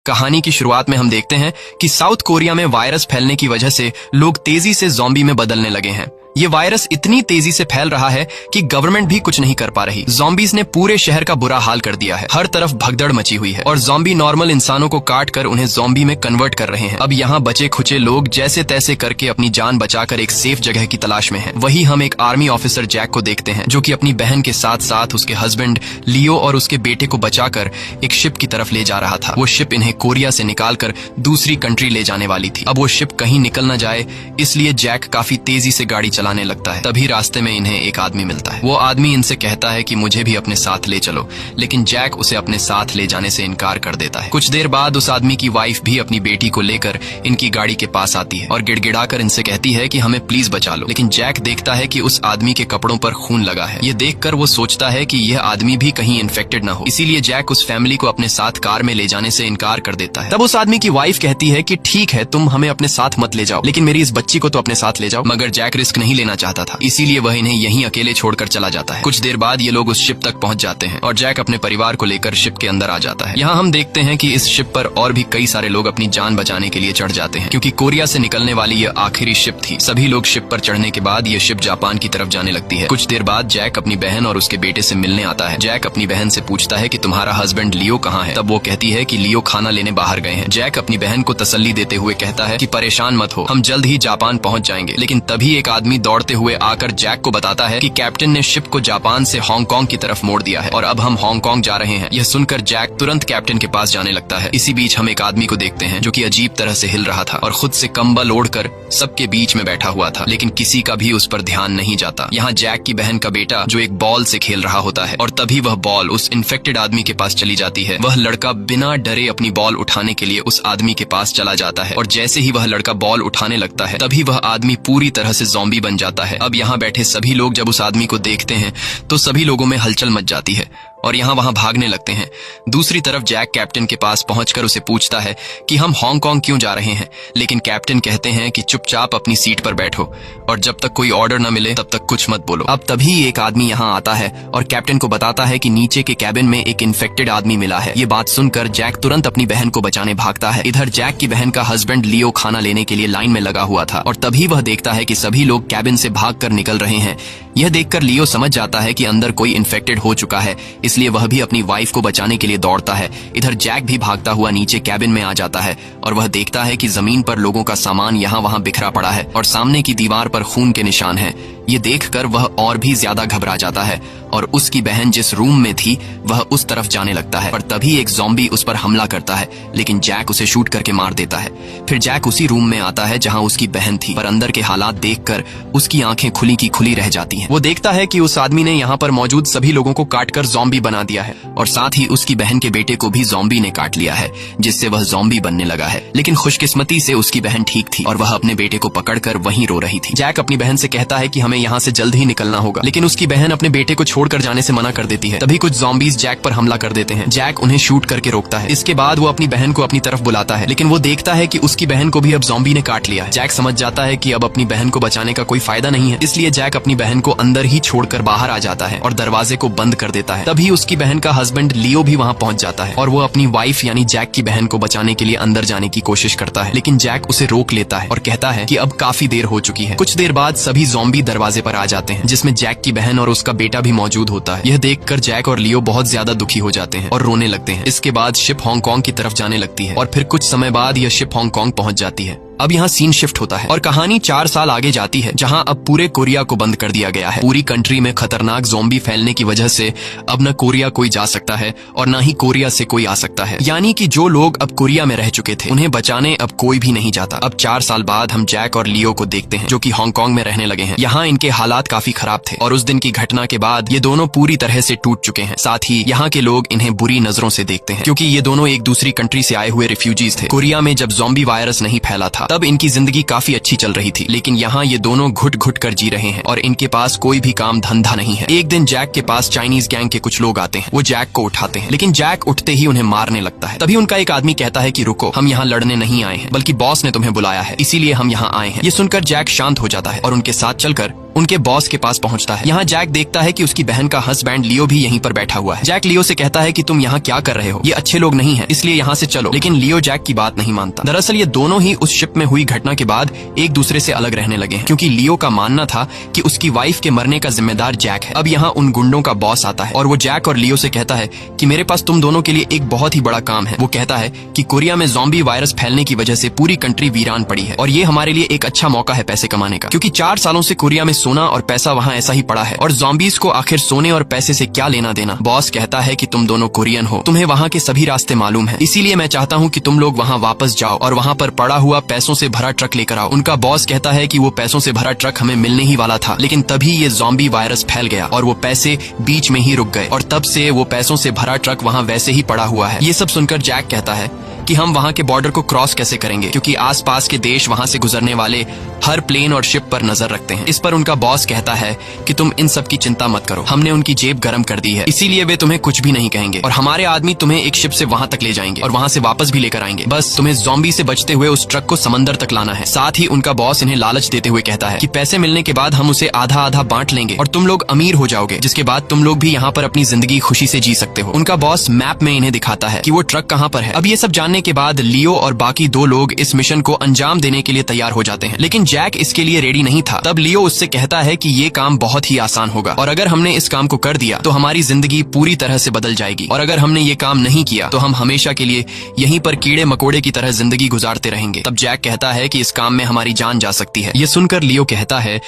कहानी की शुरुआत में हम देखते हैं कि साउथ कोरिया में वायरस फैलने की वजह से लोग तेजी से ज़ॉम्बी में बदलने लगे हैं। ये वायरस इतनी तेजी से फैल रहा है कि गवर्नमेंट भी कुछ नहीं कर पा रही। ज़ॉम्बीज ने पूरे शहर का बुरा हाल कर दिया है। हर तरफ भगदड़ मची हुई है और ज़ॉम्बी नॉर्मल इंसानों को काट कर उन्हें ज़ॉम्बी में कन्वर्ट कर रहे हैं। अब यहाँ बचे खुचे लोग जैसे तैसे करके अपनी जान बचाकर एक सेफ जगह की तलाश में हैं। वही हम एक आर्मी ऑफिसर जैक को देखते हैं, जो कि अपनी बहन के साथ साथ उसके हस्बैंड लियो और उसके बेटे को बचाकर एक शिप की तरफ ले जा रहा था। वो शिप इन्हें कोरिया से निकालकर दूसरी कंट्री ले जाने वाली थी। अब वो शिप कहीं निकल न जाए, इसलिए जैक काफी तेजी से गाड़ी चलाने लगता है। तभी रास्ते में इन्हें एक आदमी मिलता है। वो आदमी इनसे कहता है कि मुझे भी अपने साथ ले चलो, लेकिन जैक उसे अपने साथ ले जाने से इनकार कर देता है। कुछ देर बाद उस आदमी की वाइफ भी अपनी बेटी को लेकर इनकी गाड़ी के पास आती है और गिड़गिड़ाकर इनसे कहती है कि हमें प्लीज बचा लो। लेकिन जैक देखता है कि उस आदमी के कपड़ों पर खून लगा है। ये देखकर वो सोचता है कि यह आदमी भी कहीं इन्फेक्टेड न हो, इसीलिए जैक उस फैमिली को अपने साथ कार में ले जाने से इनकार कर देता है। तब उस आदमी की वाइफ कहती है कि ठीक है, तुम हमें अपने साथ मत ले जाओ, लेकिन मेरी इस बच्ची को तो अपने साथ ले जाओ। मगर जैक रिस्क नहीं लेना चाहता था, इसीलिए वह इन्हें यहीं अकेले छोड़कर चला जाता है। कुछ देर बाद ये लोग उस शिप तक पहुंच जाते हैं और जैक अपने परिवार को लेकर शिप के अंदर आ जाता है। यहाँ हम देखते हैं कि इस शिप पर और भी कई सारे लोग अपनी जान बचाने के लिए चढ़ जाते हैं, क्योंकि कोरिया से निकलने वाली यह आखिरी शिप थी। सभी लोग शिप पर चढ़ने के बाद यह शिप जापान की तरफ जाने लगती है। कुछ देर बाद जैक अपनी बहन और उसके बेटे से मिलने आता है। जैक अपनी बहन से पूछता है कि तुम्हारा हस्बैंड लियो कहाँ है। तब वो कहती है कि लियो खाना लेने बाहर गए हैं। जैक अपनी बहन को तसल्ली देते हुए कहता है कि परेशान मत हो, हम जल्द ही जापान पहुंच जाएंगे। लेकिन तभी एक आदमी दौड़ते हुए आकर जैक को बताता है कि कैप्टन ने शिप को जापान से हांगकांग की तरफ मोड़ दिया है और अब हम हांगकांग जा रहे हैं। यह सुनकर जैक तुरंत कैप्टन के पास जाने लगता है। इसी बीच हम एक आदमी को देखते हैं जो कि अजीब तरह से हिल रहा था और खुद से कंबल ओढ़कर सबके बीच में बैठा हुआ था, लेकिन किसी का भी उस पर ध्यान नहीं जाता। यहाँ जैक की बहन का बेटा जो एक बॉल से खेल रहा होता है और तभी वह बॉल उस इन्फेक्टेड आदमी के पास चली जाती है। वह लड़का बिना डरे अपनी बॉल उठाने के लिए उस आदमी के पास चला जाता है और जैसे ही वह लड़का बॉल उठाने लगता है तभी वह आदमी पूरी तरह से ज़ॉम्बी बन जाता है। अब यहाँ बैठे सभी लोग जब उस आदमी को देखते हैं तो सभी लोगों में हलचल मच जाती है और यहाँ वहां भागने लगते हैं। दूसरी तरफ जैक कैप्टन के पास पहुंचकर उसे पूछता है कि हम हांगकांग क्यों जा रहे हैं, लेकिन कैप्टन कहते हैं कि चुपचाप अपनी सीट पर बैठो और जब तक कोई ऑर्डर न मिले तब तक कुछ मत बोलो। अब तभी एक आदमी यहाँ आता है और कैप्टन को बताता है कि नीचे के कैबिन में एक इन्फेक्टेड आदमी मिला है। ये बात सुनकर जैक तुरंत अपनी बहन को बचाने भागता है। इधर जैक की बहन का हस्बैंड लियो खाना लेने के लिए लाइन में लगा हुआ था और तभी वह देखता है कि सभी लोग कैबिन से भागकर निकल रहे हैं। यह देखकर लियो समझ जाता है कि अंदर कोई इन्फेक्टेड हो चुका है, इसलिए वह भी अपनी वाइफ को बचाने के लिए दौड़ता है। इधर जैक भी भागता हुआ नीचे कैबिन में आ जाता है और वह देखता है कि जमीन पर लोगों का सामान यहाँ वहाँ बिखरा पड़ा है और सामने की दीवार पर खून के निशान हैं। ये देखकर वह और भी ज्यादा घबरा जाता है और उसकी बहन जिस रूम में थी वह उस तरफ जाने लगता है और तभी एक ज़ॉम्बी उस पर हमला करता है, लेकिन जैक उसे शूट करके मार देता है। फिर जैक उसी रूम में आता है जहां उसकी बहन थी, पर अंदर के हालात देखकर उसकी आंखें खुली की खुली रह जाती हैं। वो देखता है कि उस आदमी ने यहाँ पर मौजूद सभी लोगों को काटकर ज़ॉम्बी बना दिया है और साथ ही उसकी बहन के बेटे को भी ज़ॉम्बी ने काट लिया है, जिससे वह ज़ॉम्बी बनने लगा है। लेकिन खुशकिस्मती से उसकी बहन ठीक थी और वह अपने बेटे को पकड़कर वहीं रो रही थी। जैक अपनी बहन से कहता है कि हमें यहाँ से जल्द ही निकलना होगा, लेकिन उसकी बहन अपने बेटे को छोड़कर जाने से मना कर देती है। तभी कुछ ज़ॉम्बीज जैक पर हमला कर देते हैं। जैक उन्हें शूट करके रोकता है। इसके बाद वो अपनी बहन को अपनी तरफ बुलाता है, लेकिन वो देखता है कि उसकी बहन को भी अब ज़ॉम्बी ने काट लिया है। जैक समझ जाता है कि अब अपनी बहन को बचाने का कोई फायदा नहीं है, इसलिए जैक अपनी बहन को अंदर ही छोड़कर बाहर आ जाता है और दरवाजे को बंद कर देता है। तभी उसकी बहन का हस्बैंड लियो भी वहाँ पहुँच जाता है और वो अपनी वाइफ यानी जैक की बहन को बचाने के लिए अंदर जाने की कोशिश करता है, लेकिन जैक उसे रोक लेता है और कहता है कि अब काफी देर हो चुकी है। कुछ देर बाद सभी ज़ॉम्बी दरवाजे पर आ जाते हैं, जिसमें जैक की बहन और उसका बेटा भी मौजूद होता है। यह देखकर जैक और लियो बहुत ज्यादा दुखी हो जाते हैं और रोने लगते हैं। इसके बाद शिप हांगकांग की तरफ जाने लगती है और फिर कुछ समय बाद यह शिप हांगकांग पहुंच जाती है। अब यहाँ सीन शिफ्ट होता है और कहानी 4 साल आगे जाती है, जहाँ अब पूरे कोरिया को बंद कर दिया गया है। पूरी कंट्री में खतरनाक ज़ॉम्बी फैलने की वजह से अब न कोरिया कोई जा सकता है और न ही कोरिया से कोई आ सकता है, यानी कि जो लोग अब कोरिया में रह चुके थे उन्हें बचाने अब कोई भी नहीं जाता। अब 4 साल बाद हम जैक और लियो को देखते हैं, जो कि हांगकांग में रहने लगे हैं। यहाँ इनके हालात काफी खराब थे और उस दिन की घटना के बाद ये दोनों पूरी तरह से टूट चुके हैं। साथ ही यहाँ के लोग इन्हें बुरी नजरों से देखते हैं, क्योंकि ये दोनों एक दूसरी कंट्री से आए हुए रिफ्यूजीज थे। कोरिया में जब ज़ॉम्बी वायरस नहीं फैला था तब इनकी जिंदगी काफी अच्छी चल रही थी, लेकिन यहाँ ये दोनों घुट घुट कर जी रहे हैं और इनके पास कोई भी काम धंधा नहीं है। एक दिन जैक के पास चाइनीज गैंग के कुछ लोग आते हैं। वो जैक को उठाते हैं, लेकिन जैक उठते ही उन्हें मारने लगता है। तभी उनका एक आदमी कहता है कि रुको, हम यहाँ लड़ने नहीं आए हैं, बल्कि बॉस ने तुम्हें बुलाया है, इसीलिए हम यहाँ आए हैं। ये सुनकर जैक शांत हो जाता है और उनके साथ चलकर उनके बॉस के पास पहुंचता है। यहाँ जैक देखता है कि उसकी बहन का हस्बैंड लियो भी यहीं पर बैठा हुआ है। जैक लियो से कहता है कि तुम यहाँ क्या कर रहे हो, ये अच्छे लोग नहीं है, इसलिए यहाँ से चलो। लेकिन लियो जैक की बात नहीं मानता। दरअसल ये दोनों ही उस शिप में हुई घटना के बाद एक दूसरे से अलग रहने लगे हैं, क्योंकि लियो का मानना था कि उसकी वाइफ के मरने का जिम्मेदार जैक है। अब यहाँ उन गुंडों का बॉस आता है और वो जैक और लियो से कहता है कि मेरे पास तुम दोनों के लिए एक बहुत ही बड़ा काम है। वो कहता है कि कोरिया में ज़ॉम्बी वायरस फैलने की वजह से पूरी कंट्री वीरान पड़ी है और ये हमारे लिए एक अच्छा मौका है पैसे कमाने का, क्योंकि 4 सालों से कोरिया में सोना और पैसा वहाँ ऐसा ही पड़ा है और ज़ॉम्बीज को आखिर सोने और पैसे से क्या लेना देना। बॉस कहता है कि तुम दोनों कोरियन हो, तुम्हें वहाँ के सभी रास्ते मालूम है, इसीलिए मैं चाहता हूँ कि तुम लोग वहाँ वापस जाओ और वहाँ पर पड़ा हुआ पैसों से भरा ट्रक लेकर आओ। उनका बॉस कहता है कि वो पैसों से भरा ट्रक हमें मिलने ही वाला था, लेकिन तभी ये ज़ॉम्बी वायरस फैल गया और वो पैसे बीच में ही रुक गए और तब से वो पैसों से भरा ट्रक वहाँ वैसे ही पड़ा हुआ है। ये सब सुनकर जैक कहता है कि हम वहाँ के बॉर्डर को क्रॉस कैसे करेंगे, क्योंकि आसपास के देश वहाँ से गुजरने वाले हर प्लेन और शिप पर नजर रखते हैं। इस पर उनका बॉस कहता है कि तुम इन सब की चिंता मत करो, हमने उनकी जेब गर्म कर दी है, इसीलिए वे तुम्हें कुछ भी नहीं कहेंगे और हमारे आदमी तुम्हें एक शिप से वहाँ तक ले जाएंगे और वहाँ से वापस भी लेकर आएंगे। बस तुम्हें ज़ॉम्बी से बचते हुए उस ट्रक को समंदर तक लाना है। साथ ही उनका बॉस इन्हें लालच देते हुए कहता है कि पैसे मिलने के बाद हम उसे आधा आधा बांट लेंगे और तुम लोग अमीर हो जाओगे, जिसके बाद तुम लोग भी यहाँ पर अपनी जिंदगी खुशी से जी सकते हो। उनका बॉस मैप में इन्हें दिखाता है कि वो ट्रक कहाँ पर है। अब ये सब जानने के बाद लियो और बाकी 2 लोग इस मिशन को अंजाम देने के लिए तैयार हो जाते हैं, लेकिन जैक इसके लिए रेडी नहीं था। तब लियो उससे कहता है कि ये काम बहुत ही आसान होगा और अगर हमने इस काम को कर दिया तो हमारी जिंदगी पूरी तरह से बदल जाएगी और अगर हमने ये काम नहीं किया तो हम हमेशा के लिए यहीं पर कीड़े मकोड़े की तरह जिंदगी गुजारते रहेंगे। तब जैक कहता है कि इस काम में हमारी जान जा सकती है। ये सुनकर लियो कहता है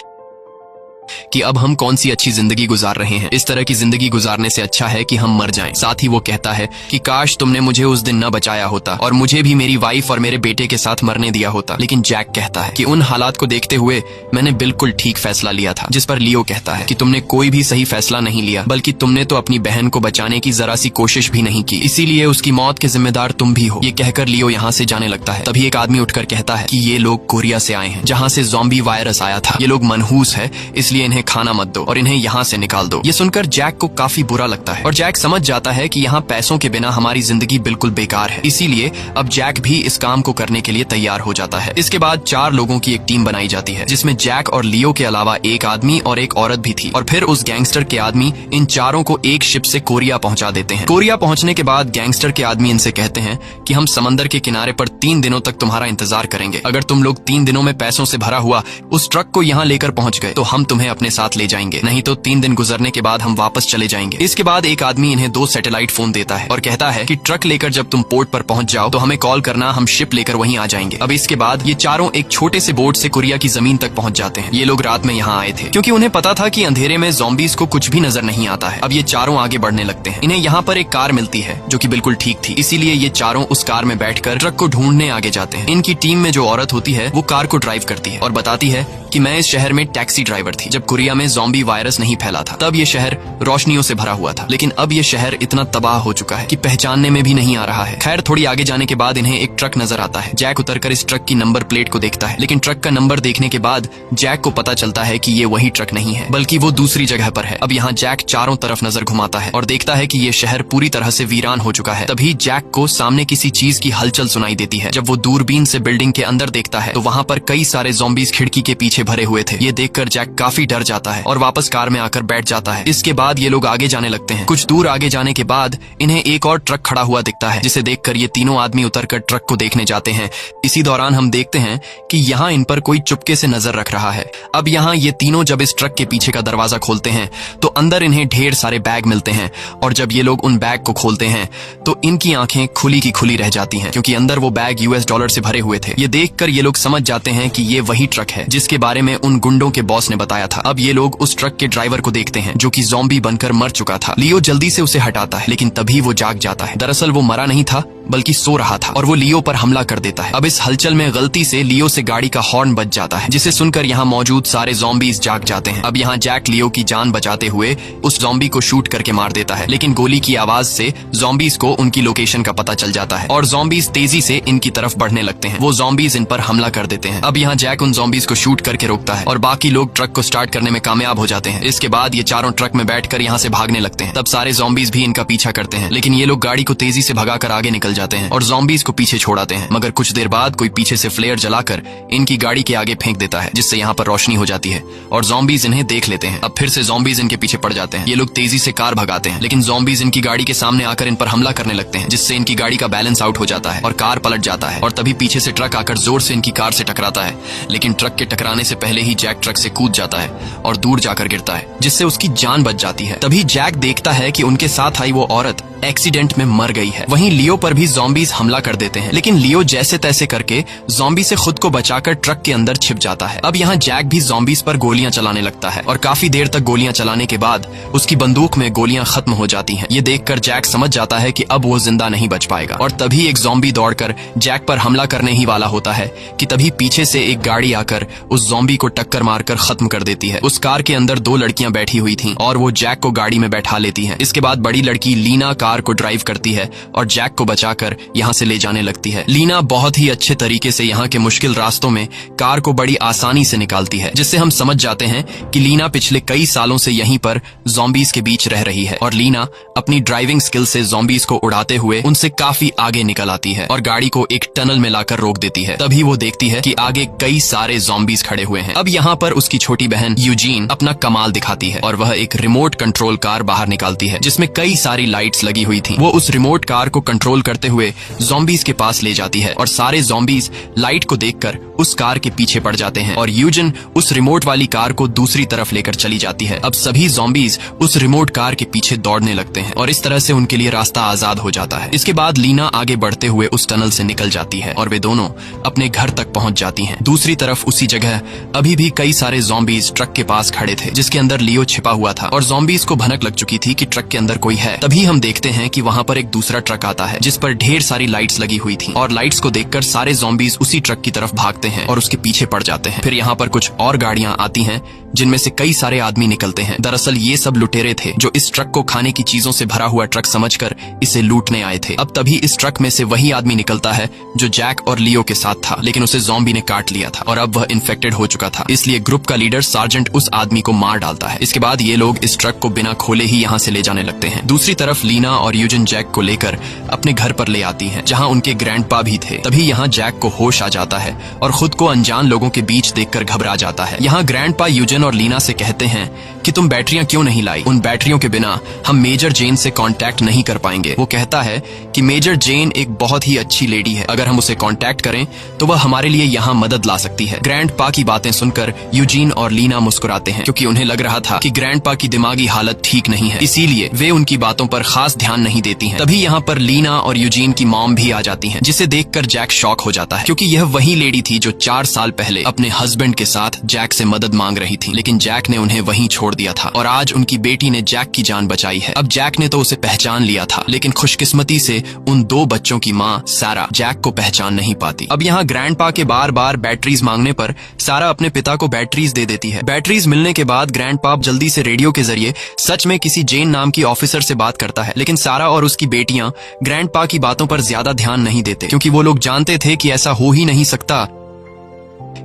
कि अब हम कौन सी अच्छी जिंदगी गुजार रहे हैं, इस तरह की जिंदगी गुजारने से अच्छा है कि हम मर जाएं। साथ ही वो कहता है कि काश तुमने मुझे उस दिन न बचाया होता और मुझे भी मेरी वाइफ और मेरे बेटे के साथ मरने दिया होता। लेकिन जैक कहता है कि उन हालात को देखते हुए मैंने बिल्कुल ठीक फैसला लिया था। जिस पर लियो कहता है कि तुमने कोई भी सही फैसला नहीं लिया, बल्कि तुमने तो अपनी बहन को बचाने की जरा सी कोशिश भी नहीं की, इसीलिए उसकी मौत के जिम्मेदार तुम भी हो। ये कहकर लियो यहाँ से जाने लगता है। तभी एक आदमी उठकर कहता है कि ये लोग कोरिया से आए हैं, जहाँ से ज़ॉम्बी वायरस आया था। ये लोग मनहूस है, इसलिए इन्हें खाना मत दो और इन्हें यहाँ से निकाल दो। ये सुनकर जैक को काफी बुरा लगता है और जैक समझ जाता है कि यहाँ पैसों के बिना हमारी जिंदगी बिल्कुल बेकार है, इसीलिए अब जैक भी इस काम को करने के लिए तैयार हो जाता है। इसके बाद 4 लोगों की एक टीम बनाई जाती है, जिसमें जैक और लियो के अलावा एक आदमी और एक औरत भी थी और फिर उस गैंगस्टर के आदमी इन चारों को एक शिप से कोरिया पहुंचा देते हैं। कोरिया पहुंचने के बाद गैंगस्टर के आदमी इनसे कहते हैं कि हम समंदर के किनारे पर 3 दिनों तक तुम्हारा इंतजार करेंगे। अगर तुम लोग 3 दिनों में पैसों से भरा हुआ उस ट्रक को यहाँ लेकर पहुंच गए तो हम तुम्हें अपने साथ ले जाएंगे, नहीं तो 3 दिन गुजरने के बाद हम वापस चले जाएंगे। इसके बाद एक आदमी इन्हें 2 सैटेलाइट फोन देता है और कहता है कि ट्रक लेकर जब तुम पोर्ट पर पहुंच जाओ तो हमें कॉल करना, हम शिप लेकर वहीं आ जाएंगे। अब इसके बाद ये चारों एक छोटे से बोट से कोरिया की जमीन तक पहुंच जाते हैं। ये लोग रात में यहाँ आए थे क्योंकि उन्हें पता था कि अंधेरे में ज़ॉम्बीज को कुछ भी नजर नहीं आता है। अब ये चारों आगे बढ़ने लगते हैं। इन्हें यहाँ पर एक कार मिलती है जो कि बिल्कुल ठीक थी, इसीलिए ये चारों उस कार में बैठकर ट्रक को ढूंढने आगे जाते हैं। इनकी टीम में जो औरत होती है वो कार को ड्राइव करती है और बताती है कि मैं इस शहर में टैक्सी ड्राइवर थी जब कोरिया में ज़ॉम्बी वायरस नहीं फैला था। तब ये शहर रोशनियों से भरा हुआ था, लेकिन अब ये शहर इतना तबाह हो चुका है कि पहचानने में भी नहीं आ रहा है। खैर थोड़ी आगे जाने के बाद इन्हें एक ट्रक नजर आता है। जैक उतरकर इस ट्रक की नंबर प्लेट को देखता है, लेकिन ट्रक का नंबर देखने के बाद जैक को पता चलता है कि ये वही ट्रक नहीं है, बल्कि वो दूसरी जगह पर है। अब यहाँ जैक चारों तरफ नजर घुमाता है और देखता है कि ये शहर पूरी तरह से वीरान हो चुका है। तभी जैक को सामने किसी चीज की हलचल सुनाई देती है। जब वो दूरबीन से बिल्डिंग के अंदर देखता है तो वहाँ पर कई सारे ज़ॉम्बीज खिड़की के पीछे भरे हुए थे। ये देखकर जैक काफी डर जाता है और वापस कार में आकर बैठ जाता है। इसके बाद ये लोग आगे जाने लगते हैं। कुछ दूर आगे जाने के बाद इन्हें एक और ट्रक खड़ा हुआ दिखता है, जिसे देखकर ये तीनों आदमी उतरकर ट्रक को देखने जाते हैं। इसी दौरान हम देखते हैं कि यहाँ इन पर कोई चुपके से नजर रख रहा है। अब यहाँ ये तीनों जब इस ट्रक के पीछे का दरवाजा खोलते हैं तो अंदर इन्हें ढेर सारे बैग मिलते हैं और जब ये लोग उन बैग को खोलते हैं तो इनकी आंखें खुली की खुली रह जाती हैं, क्योंकि अंदर वो बैग US डॉलर से भरे हुए थे। ये देखकर ये लोग समझ जाते हैं कि ये वही ट्रक है जिसके बारे में उन गुंडों के बॉस ने बताया था। अब ये लोग उस ट्रक के ड्राइवर को देखते हैं जो कि ज़ॉम्बी बनकर मर चुका था। लियो जल्दी से उसे हटाता है, लेकिन तभी वो जाग जाता है। दरअसल वो मरा नहीं था बल्कि सो रहा था और वो लियो पर हमला कर देता है। अब इस हलचल में गलती से लियो से गाड़ी का हॉर्न बज जाता है, जिसे सुनकर यहाँ मौजूद सारे ज़ॉम्बीज जाग जाते हैं। अब यहाँ जैक लियो की जान बचाते हुए उस ज़ॉम्बी को शूट करके मार देता है, लेकिन गोली की आवाज से ज़ॉम्बीज को उनकी लोकेशन का पता चल जाता है और ज़ॉम्बीज तेजी से इनकी तरफ बढ़ने लगते हैं। वो ज़ॉम्बीज इन पर हमला कर देते हैं। अब यहाँ जैक उन ज़ॉम्बीज को शूट करके रोकता है और बाकी लोग ट्रक को स्टार्ट स्टार्ट करने में कामयाब हो जाते हैं। इसके बाद ये चारों ट्रक में बैठकर यहाँ से भागने लगते हैं। तब सारे ज़ॉम्बीज भी इनका पीछा करते हैं, लेकिन ये लोग गाड़ी को तेजी से भगाकर आगे निकल जाते हैं और ज़ॉम्बीज को पीछे छोड़ाते हैं। मगर कुछ देर बाद कोई पीछे से फ्लेयर जलाकर इनकी गाड़ी के आगे फेंक देता है, जिससे यहाँ पर रोशनी हो जाती है और ज़ॉम्बीज इन्हें देख लेते हैं। अब फिर से ज़ॉम्बीज इनके पीछे पड़ जाते हैं। ये लोग तेजी से कार भगाते हैं, लेकिन ज़ॉम्बीज इनकी गाड़ी के सामने आकर इन पर हमला करने लगते हैं, जिससे इनकी गाड़ी का बैलेंस आउट हो जाता है और कार पलट जाता है। और तभी पीछे से ट्रक आकर जोर से इनकी कार से टकराता है, लेकिन ट्रक के टकराने से पहले ही जैक ट्रक से कूद जाता है और दूर जाकर गिरता है, जिससे उसकी जान बच जाती है। तभी जैक देखता है कि उनके साथ आई वो औरत एक्सीडेंट में मर गई है। वहीं लियो पर भी ज़ॉम्बीज हमला कर देते हैं, लेकिन लियो जैसे तैसे करके ज़ॉम्बी से खुद को बचाकर ट्रक के अंदर छिप जाता है। अब यहाँ जैक भी ज़ॉम्बीज पर गोलियां चलाने लगता है और काफी देर तक गोलियां चलाने के बाद उसकी बंदूक में गोलियां खत्म हो जाती हैं। ये देखकर जैक समझ जाता है कि अब वो जिंदा नहीं बच पाएगा और तभी एक ज़ॉम्बी दौड़कर जैक पर हमला करने ही वाला होता है कि तभी पीछे से एक गाड़ी आकर उस ज़ॉम्बी को टक्कर मारकर खत्म कर देती है। उस कार के अंदर 2 लड़कियां बैठी हुई थीं और वो जैक को गाड़ी में बैठा लेती हैं। इसके बाद बड़ी लड़की लीना कार को ड्राइव करती है और जैक को बचाकर यहाँ से ले जाने लगती है। लीना बहुत ही अच्छे तरीके से यहाँ के मुश्किल रास्तों में कार को बड़ी आसानी से निकालती है, जिससे हम समझ जाते हैं कि लीना पिछले कई सालों से यहीं पर ज़ॉम्बीज के बीच रह रही है और लीना अपनी ड्राइविंग स्किल से ज़ॉम्बीज को उड़ाते हुए उनसे काफी आगे निकल आती है और गाड़ी को एक टनल में लाकर रोक देती है। तभी वो देखती है कि आगे कई सारे ज़ॉम्बीज खड़े हुए हैं। अब यहाँ पर उसकी छोटी बहन यूजीन अपना कमाल दिखाती है और वह एक रिमोट कंट्रोल कार बाहर निकालती है, जिसमें कई सारी लाइट्स लगी हुई थी। वो उस रिमोट कार को कंट्रोल करते हुए ज़ॉम्बीज के पास ले जाती है और सारे ज़ॉम्बीज लाइट को देखकर उस कार के पीछे पड़ जाते हैं और यूजिन उस रिमोट वाली कार को दूसरी तरफ लेकर चली जाती है। अब सभी ज़ॉम्बीज उस रिमोट कार के पीछे दौड़ने लगते हैं और इस तरह से उनके लिए रास्ता आजाद हो जाता है। इसके बाद लीना आगे बढ़ते हुए उस टनल से निकल जाती है और वे दोनों अपने घर तक पहुंच जाती हैं। दूसरी तरफ उसी जगह अभी भी कई सारे ज़ॉम्बीज ट्रक के पास खड़े थे, जिसके अंदर लियो छिपा हुआ था और ज़ॉम्बीज को भनक लग चुकी थी कि ट्रक के अंदर कोई है। तभी हम देखते हैं कि वहां पर एक दूसरा ट्रक आता है, जिस पर ढेर सारी लाइट्स लगी हुई थी और लाइट्स को देखकर सारे ज़ॉम्बीज उसी ट्रक की तरफ भागते हैं और उसके पीछे पड़ जाते हैं। फिर यहाँ पर कुछ और गाड़ियां आती हैं, जिनमें से कई सारे आदमी निकलते हैं। दरअसल ये सब लुटेरे थे जो इस ट्रक को खाने की चीजों से भरा हुआ ट्रक समझकर इसे लूटने आए थे। अब तभी इस ट्रक में से वही आदमी निकलता है जो जैक और लियो के साथ था, लेकिन उसे ज़ॉम्बी ने काट लिया था और अब वह इन्फेक्टेड हो चुका था। इसलिए ग्रुप का लीडर सार्जेंट उस आदमी को मार डालता है। इसके बाद ये लोग इस ट्रक को बिना खोले ही यहाँ से ले जाने लगते हैं। दूसरी तरफ लीना और यूजिन जैक को लेकर अपने घर पर ले आती हैं, जहाँ उनके ग्रैंडपा भी थे। तभी यहाँ जैक को होश आ जाता है और खुद को अनजान लोगों के बीच देखकर घबरा जाता है। यहाँ ग्रैंडपा यूजिन और लीना से कहते हैं कि तुम बैटरियां क्यों नहीं लाई? उन बैटरियों के बिना हम मेजर जेन से कांटेक्ट नहीं कर पाएंगे। वो कहता है कि मेजर जेन एक बहुत ही अच्छी लेडी है, अगर हम उसे कांटेक्ट करें तो वह हमारे लिए यहाँ मदद ला सकती है। ग्रैंडपा की बातें सुनकर यूजीन और लीना मुस्कुराते हैं, क्योंकि उन्हें लग रहा था कि ग्रैंडपा की दिमागी हालत ठीक नहीं है, इसीलिए वे उनकी बातों पर खास ध्यान नहीं देती हैं। तभी यहाँ पर लीना और यूजीन की मॉम भी आ जाती हैं, जिसे देखकर जैक शॉक हो जाता है, क्योंकि यह वही लेडी थी जो 4 साल पहले अपने हस्बैंड के साथ जैक से मदद मांग रही थी, लेकिन जैक ने उन्हें वहीं छोड़ दिया था और आज उनकी बेटी ने जैक की जान बचाई है। अब जैक ने तो उसे पहचान लिया था, लेकिन खुशकिस्मती से उन 2 बच्चों की माँ सारा जैक को पहचान नहीं पाती। अब यहाँ ग्रैंडपा के बार बार बैटरीज मांगने पर सारा अपने पिता को बैटरीज दे देती है। बैटरीज मिलने के बाद ग्रैंडपा जल्दी से रेडियो के जरिए सच में किसी जेन नाम की ऑफिसर से बात करता है, लेकिन सारा और उसकी बेटियां ग्रैंडपा की बातों पर ज्यादा ध्यान नहीं देते, क्योंकि वो लोग जानते थे कि ऐसा हो ही नहीं सकता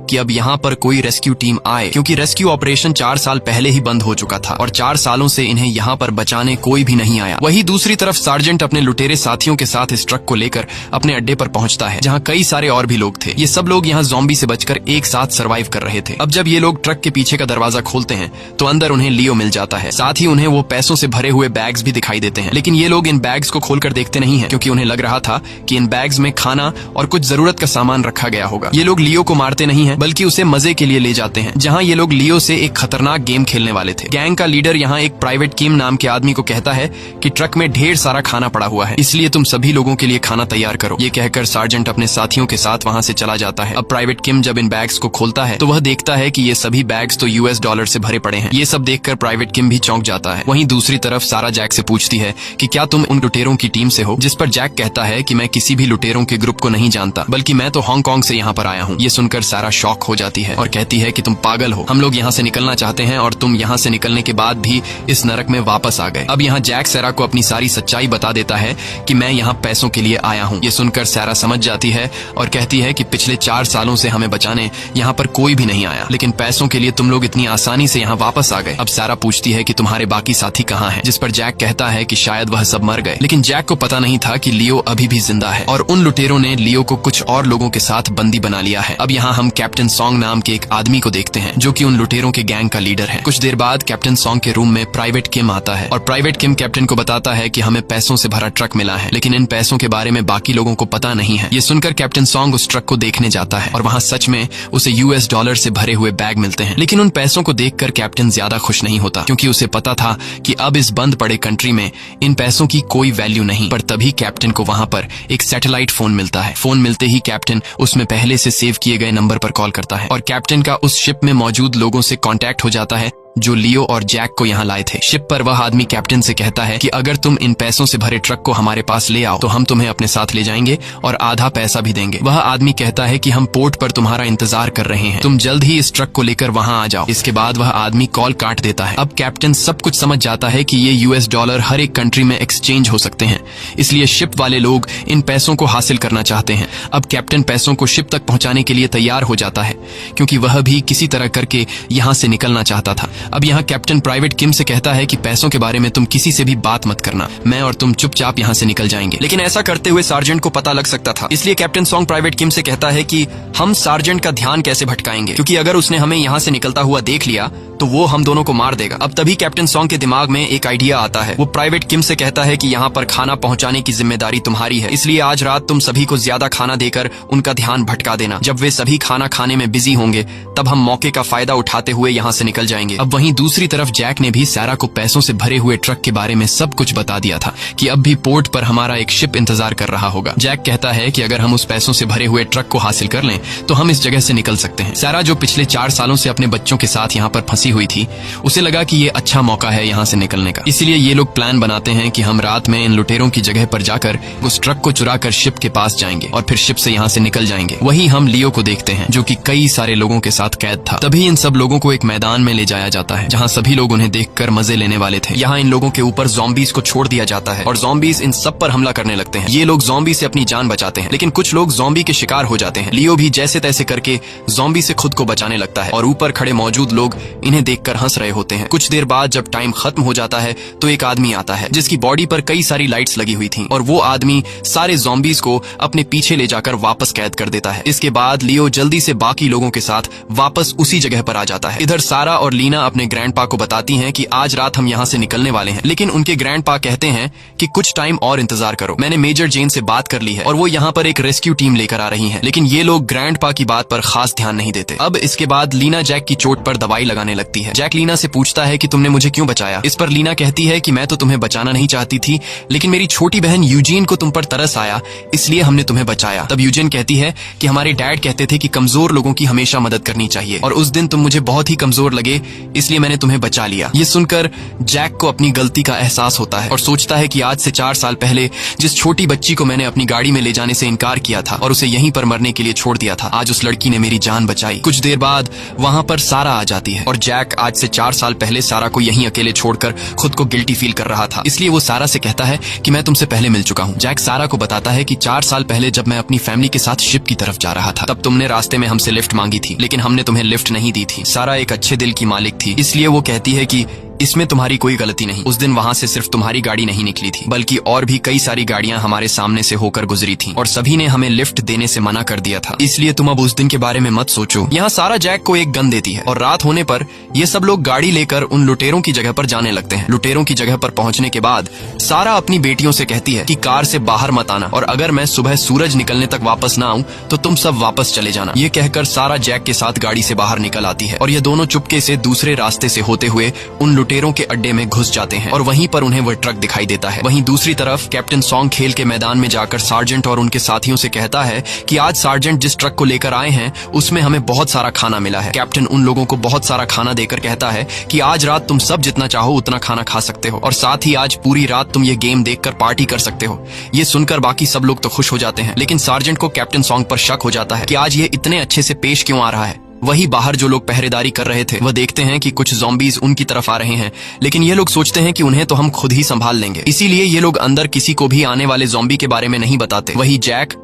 कि अब यहाँ पर कोई रेस्क्यू टीम आए, क्योंकि रेस्क्यू ऑपरेशन 4 साल पहले ही बंद हो चुका था और 4 सालों से इन्हें यहाँ पर बचाने कोई भी नहीं आया। वहीं दूसरी तरफ सार्जेंट अपने लुटेरे साथियों के साथ इस ट्रक को लेकर अपने अड्डे पर पहुंचता है, जहाँ कई सारे और भी लोग थे। ये सब लोग यहाँ ज़ॉम्बी से बचकर एक साथ सर्वाइव कर रहे थे। अब जब ये लोग ट्रक के पीछे का दरवाजा खोलते हैं तो अंदर उन्हें लियो मिल जाता है, साथ ही उन्हें वो पैसों से भरे हुए बैग्स भी दिखाई देते हैं। लेकिन ये लोग इन बैग्स को खोलकर देखते नहीं है, क्योंकि उन्हें लग रहा था कि इन बैग्स में खाना और कुछ जरूरत का सामान रखा गया होगा। ये लोग लियो को मारते नहीं है, बल्कि उसे मजे के लिए ले जाते हैं, जहां ये लोग लियो से एक खतरनाक गेम खेलने वाले थे। गैंग का लीडर यहाँ एक प्राइवेट किम नाम के आदमी को कहता है कि ट्रक में ढेर सारा खाना पड़ा हुआ है, इसलिए तुम सभी लोगों के लिए खाना तैयार करो। ये कहकर सार्जेंट अपने साथियों के साथ वहां से चला जाता है। अब प्राइवेट किम जब इन बैग्स को खोलता है तो वह देखता है कि ये सभी बैग्स तो US डॉलर से भरे पड़े हैं। ये सब देखकर प्राइवेट किम भी चौंक जाता है। वहीं दूसरी तरफ सारा जैक से पूछती है कि क्या तुम उन लुटेरों की टीम से हो, जिस पर जैक कहता है कि मैं किसी भी लुटेरों के ग्रुप को नहीं जानता, बल्कि मैं तो हांगकांग से यहाँ पर आया हूँ। ये सुनकर सारा शॉक हो जाती है और कहती है कि तुम पागल हो, हम लोग यहाँ से निकलना चाहते हैं और तुम यहाँ से निकलने के बाद भी इस नरक में वापस आ गए। अब यहाँ जैक सैरा को अपनी सारी सच्चाई बता देता है कि मैं यहाँ पैसों के लिए आया हूँ। ये सुनकर सैरा समझ जाती है और कहती है कि पिछले 4 सालों से हमें बचाने यहाँ पर कोई भी नहीं आया, लेकिन पैसों के लिए तुम लोग इतनी आसानी से यहाँ वापस आ गए। अब सैरा पूछती है कि तुम्हारे बाकी साथी कहाँ हैं? जिस पर जैक कहता है कि शायद वह सब मर गए, लेकिन जैक को पता नहीं था कि लियो अभी भी जिंदा है और उन लुटेरों ने लियो को कुछ और लोगों के साथ बंदी बना लिया है। अब यहाँ हम कैप्टन सॉन्ग नाम के एक आदमी को देखते हैं जो कि उन लुटेरों के गैंग का लीडर है। कुछ देर बाद कैप्टन सॉन्ग के रूम में प्राइवेट किम आता है और प्राइवेट किम कैप्टन को बताता है कि हमें पैसों से भरा ट्रक मिला है, लेकिन इन पैसों के बारे में बाकी लोगों को पता नहीं है। ये सुनकर कैप्टन सॉन्ग उस ट्रक को देखने जाता है और वहाँ सच में उसे US डॉलर से भरे हुए बैग मिलते हैं। लेकिन उन पैसों को देखकर कैप्टन ज्यादा खुश नहीं होता, क्योंकि उसे पता था कि अब इस बंद पड़े कंट्री में इन पैसों की कोई वैल्यू नहीं। पर तभी कैप्टन को वहाँ पर एक सैटेलाइट फोन मिलता है। फोन मिलते ही कैप्टन उसमें पहले से सेव किए गए नंबर पर कॉल करता है और कैप्टन का उस शिप में मौजूद लोगों से कांटेक्ट हो जाता है जो लियो और जैक को यहाँ लाए थे। शिप पर वह आदमी कैप्टन से कहता है कि अगर तुम इन पैसों से भरे ट्रक को हमारे पास ले आओ तो हम तुम्हें अपने साथ ले जाएंगे और आधा पैसा भी देंगे। वह आदमी कहता है कि हम पोर्ट पर तुम्हारा इंतजार कर रहे हैं, तुम जल्द ही इस ट्रक को लेकर वहाँ आ जाओ। इसके बाद वह आदमी कॉल काट देता है। अब कैप्टन सब कुछ समझ जाता है कि ये US डॉलर हर एक कंट्री में एक्सचेंज हो सकते हैं, इसलिए शिप वाले लोग इन पैसों को हासिल करना चाहते हैं। अब कैप्टन पैसों को शिप तक पहुंचाने के लिए तैयार हो जाता है, क्योंकि वह भी किसी तरह करके यहाँ से निकलना चाहता था। अब यहाँ कैप्टन प्राइवेट किम से कहता है कि पैसों के बारे में तुम किसी से भी बात मत करना, मैं और तुम चुपचाप यहाँ से निकल जाएंगे। लेकिन ऐसा करते हुए सार्जेंट को पता लग सकता था, इसलिए कैप्टन सॉन्ग प्राइवेट किम से कहता है कि हम सार्जेंट का ध्यान कैसे भटकाएंगे, क्योंकि अगर उसने हमें यहाँ से निकलता हुआ देख लिया तो वो हम दोनों को मार देगा। अब तभी कैप्टन सॉन्ग के दिमाग में एक आइडिया आता है। वो प्राइवेट किम से कहता है कि यहाँ पर खाना पहुँचाने की जिम्मेदारी तुम्हारी है, इसलिए आज रात तुम सभी को ज्यादा खाना देकर उनका ध्यान भटका देना। जब वे सभी खाना खाने में बिजी होंगे तब हम मौके का फायदा उठाते हुए यहाँ से निकल जाएंगे। अब वहीं दूसरी तरफ जैक ने भी सैरा को पैसों से भरे हुए ट्रक के बारे में सब कुछ बता दिया था कि अब भी पोर्ट पर हमारा एक शिप इंतजार कर रहा होगा। जैक कहता है कि अगर हम उस पैसों से भरे हुए ट्रक को हासिल कर लें तो हम इस जगह से निकल सकते हैं। सैरा जो पिछले 4 सालों से अपने बच्चों के साथ यहाँ पर फंसी हुई थी, उसे लगा कि ये अच्छा मौका है यहाँ से निकलने का, इसलिए ये लोग प्लान बनाते हैं कि हम रात में इन लुटेरों की जगह पर जाकर उस ट्रक को चुरा कर शिप के पास जाएंगे और फिर शिप से यहाँ से निकल जाएंगे। वही हम लियो को देखते हैं जो कि कई सारे लोगों के साथ कैद था। तभी इन सब लोगों को एक मैदान में ले जाया जाता है जहाँ सभी लोग उन्हें देखकर मजे लेने वाले थे। यहाँ इन लोगों के ऊपर ज़ॉम्बीज को छोड़ दिया जाता है और ज़ॉम्बीज इन सब पर हमला करने लगते हैं। ये लोग ज़ॉम्बी से अपनी जान बचाते हैं, लेकिन कुछ लोग ज़ॉम्बी के शिकार हो जाते हैं। लियो भी जैसे तैसे करके ज़ॉम्बी से खुद को बचाने लगता है और ऊपर खड़े मौजूद लोग इन्हें देखकर हंस रहे होते हैं। कुछ देर बाद जब टाइम खत्म हो जाता है तो एक आदमी आता है जिसकी बॉडी पर कई सारी लाइट्स लगी हुई थी और वो आदमी सारे ज़ॉम्बीज को अपने पीछे ले जाकर वापस कैद कर देता है। इसके बाद लियो जल्दी से बाकी लोगों के साथ वापस उसी जगह पर आ जाता है। इधर सारा और लीना अपने ग्रैंडपा को बताती हैं कि आज रात हम यहाँ से निकलने वाले हैं, लेकिन उनके ग्रैंडपा कहते हैं कि कुछ टाइम और इंतजार करो, मैंने मेजर जेन से बात कर ली है और वो यहाँ पर एक रेस्क्यू टीम लेकर आ रही है। लेकिन ये लोग ग्रैंडपा की बात पर खास ध्यान नहीं देते। अब इसके बाद लीना जैक की चोट पर दवाई लगाने लगती है। जैक लीना से पूछता है कि तुमने मुझे क्यों बचाया। इस पर लीना कहती है कि मैं तो तुम्हें बचाना नहीं चाहती थी, लेकिन मेरी छोटी बहन यूजीन को तुम पर तरस आया, इसलिए हमने तुम्हें बचाया। तब यूजीन कहती है कि हमारे डैड कहते थे कि कमजोर लोगों की हमेशा मदद करनी चाहिए और उस दिन तुम मुझे बहुत ही कमजोर लगे, इसलिए मैंने तुम्हें बचा लिया। ये सुनकर जैक को अपनी गलती का एहसास होता है और सोचता है कि आज से 4 साल पहले जिस छोटी बच्ची को मैंने अपनी गाड़ी में ले जाने से इनकार किया था और उसे यहीं पर मरने के लिए छोड़ दिया था, आज उस लड़की ने मेरी जान बचाई। कुछ देर बाद वहाँ पर सारा आ जाती है और जैक आज से 4 साल पहले सारा को यहीं अकेले छोड़कर खुद को गिल्टी फील कर रहा था, इसलिए वो सारा से कहता है कि मैं तुमसे पहले मिल चुका हूँ। जैक सारा को बताता है कि 4 साल पहले जब मैं अपनी फैमिली के साथ शिप की तरफ जा रहा था तब तुमने रास्ते में हमसे लिफ्ट मांगी थी, लेकिन हमने तुम्हें लिफ्ट नहीं दी थी। सारा एक अच्छे दिल की मालिक थी, इसलिए वो कहती है कि इसमें तुम्हारी कोई गलती नहीं। उस दिन वहाँ से सिर्फ तुम्हारी गाड़ी नहीं निकली थी, बल्कि और भी कई सारी गाड़ियां हमारे सामने से होकर गुजरी थीं और सभी ने हमें लिफ्ट देने से मना कर दिया था, इसलिए तुम अब उस दिन के बारे में मत सोचो। यहाँ सारा जैक को एक गन देती है और रात होने पर ये सब लोग गाड़ी लेकर उन लुटेरों की जगह पर जाने लगते हैं। लुटेरों की जगह पर पहुंचने के बाद सारा अपनी बेटियों से कहती है कि कार से बाहर मत आना और अगर मैं सुबह सूरज निकलने तक वापस ना आऊं तो तुम सब वापस चले जाना। ये कहकर सारा जैक के साथ गाड़ी से बाहर निकल आती है और ये दोनों चुपके से दूसरे रास्ते से होते हुए उन लुटेरों के अड्डे में घुस जाते हैं और वहीं पर उन्हें वह ट्रक दिखाई देता है। वहीं दूसरी तरफ कैप्टन सॉन्ग खेल के मैदान में जाकर सार्जेंट और उनके साथियों से कहता है कि आज सार्जेंट जिस ट्रक को लेकर आए हैं उसमें हमें बहुत सारा खाना मिला है। कैप्टन उन लोगों को बहुत सारा खाना देकर कहता है कि आज रात तुम सब जितना चाहो उतना खाना खा सकते हो और साथ ही आज पूरी रात तुम ये गेम देखकर पार्टी कर सकते हो। ये सुनकर बाकी सब लोग तो खुश हो जाते हैं, लेकिन सार्जेंट को कैप्टन सॉन्ग पर शक हो जाता है कि आज ये इतने अच्छे से पेश क्यों आ रहा है। वही बाहर जो लोग पहरेदारी कर रहे थे वह देखते हैं कि कुछ ज़ॉम्बीज उनकी तरफ आ रहे हैं, लेकिन ये लोग सोचते हैं कि उन्हें तो हम खुद ही संभाल लेंगे, इसीलिए ये लोग अंदर किसी को भी आने वाले ज़ॉम्बी के बारे में नहीं बताते। वही जैक